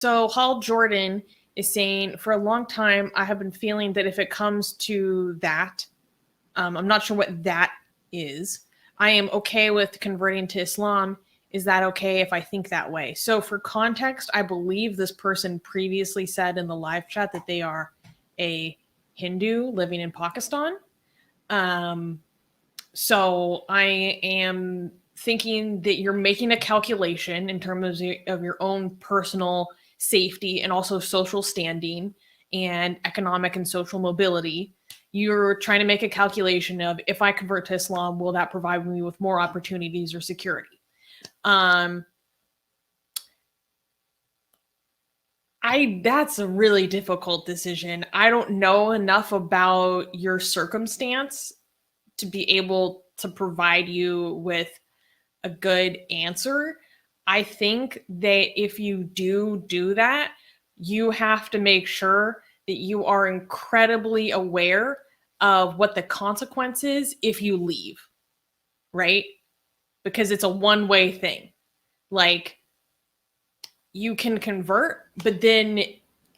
So Hall Jordan is saying, for a long time, I have been feeling that if it comes to that, I'm not sure what that is. I am okay with converting to Islam. Is that okay if I think that way? So for context, I believe this person previously said in the live chat that they are a Hindu living in Pakistan. So I am thinking that you're making a calculation in terms of your own personal safety and also social standing and economic and social mobility. You're trying to make a calculation of, if I convert to Islam, will that provide me with more opportunities or security? That's a really difficult decision. I don't know enough about your circumstance to be able to provide you with a good answer. I think that if you do that, you have to make sure that you are incredibly aware of what the consequence is if you leave, right? Because it's a one-way thing. Like, you can convert, but then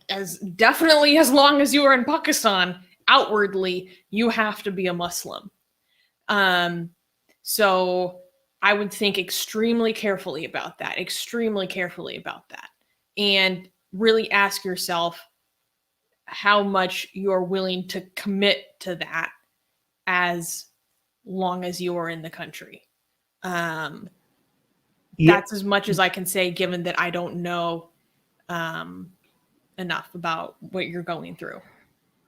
as long as you are in Pakistan, outwardly, you have to be a Muslim. So I would think extremely carefully about that, and really ask yourself how much you're willing to commit to that as long as you are in the country. That's as much as I can say, given that I don't know enough about what you're going through.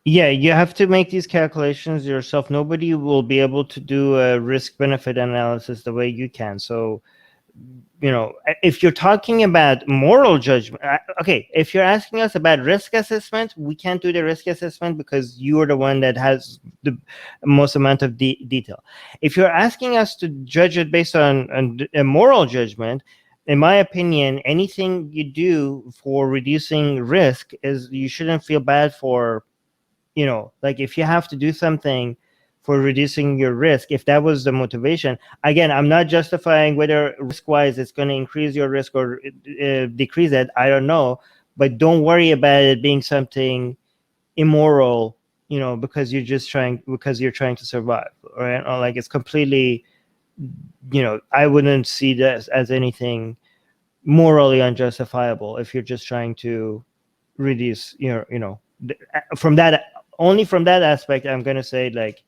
Yeah, you have to make these calculations yourself. Nobody will be able to do a risk-benefit analysis the way you can. So, if you're talking about moral judgment, okay, if you're asking us about risk assessment, we can't do the risk assessment because you're the one that has the most amount of detail. If you're asking us to judge it based on a moral judgment, in my opinion, anything you do for reducing risk is, you shouldn't feel bad for, like, if you have to do something for reducing your risk, if that was the motivation. Again, I'm not justifying whether risk-wise it's going to increase your risk or decrease it. I don't know, but don't worry about it being something immoral, because you're trying to survive, right? Or like, it's completely, I wouldn't see this as anything morally unjustifiable if you're just trying to reduce from that aspect. I'm going to say, like,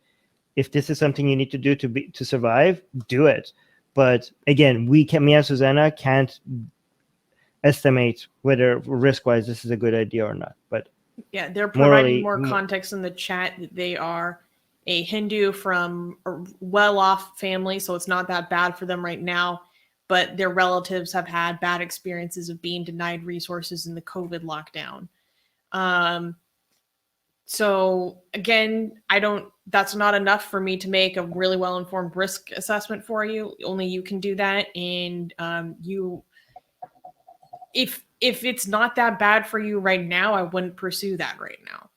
if this is something you need to do to survive, do it. But again, me and Susanna can't estimate whether risk-wise this is a good idea or not. But yeah, they're providing more context in the chat that they are a Hindu from a well-off family, so it's not that bad for them right now, but their relatives have had bad experiences of being denied resources in the COVID lockdown. So again, that's not enough for me to make a really well-informed risk assessment for you. Only you can do that. And if it's not that bad for you right now, I wouldn't pursue that right now.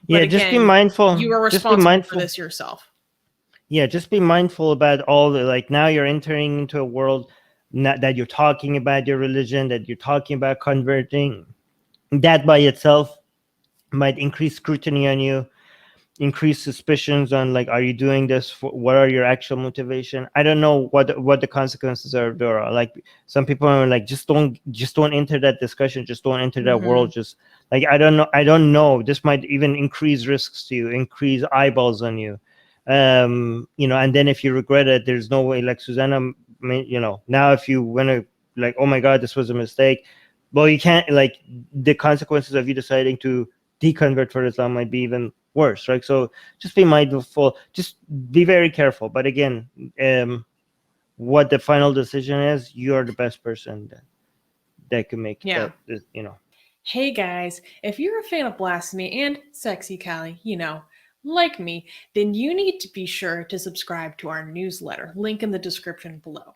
Yeah, but again, just be mindful. You are responsible for this yourself. Yeah, just be mindful about all the, like, now you're entering into a world that you're talking about your religion, that you're talking about converting. That by itself might increase scrutiny on you, increase suspicions on, like, are you doing this for, what are your actual motivation? I don't know what the consequences are there. Like, some people are like, just don't enter that discussion, just don't enter that world. Just, like, I don't know, this might even increase risks to you, increase eyeballs on you, and then if you regret it, there's no way, like Susanna, now if you want to, like, oh my god, this was a mistake, well, you can't, like, the consequences of you deciding to deconvert for Islam might be even worse, right? So just be mindful, just be very careful. But again, what the final decision is, you're the best person that can make that, Hey guys, if you're a fan of Blasphemy and Sexy Callie, like me, then you need to be sure to subscribe to our newsletter, link in the description below.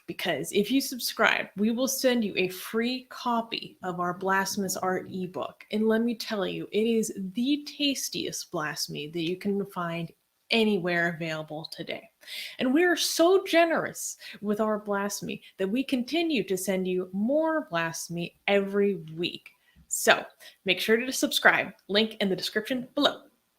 Because if you subscribe, we will send you a free copy of our Blasphemous Art ebook. And let me tell you, it is the tastiest blasphemy that you can find anywhere available today. And we are so generous with our blasphemy that we continue to send you more blasphemy every week. So make sure to subscribe. Link in the description below.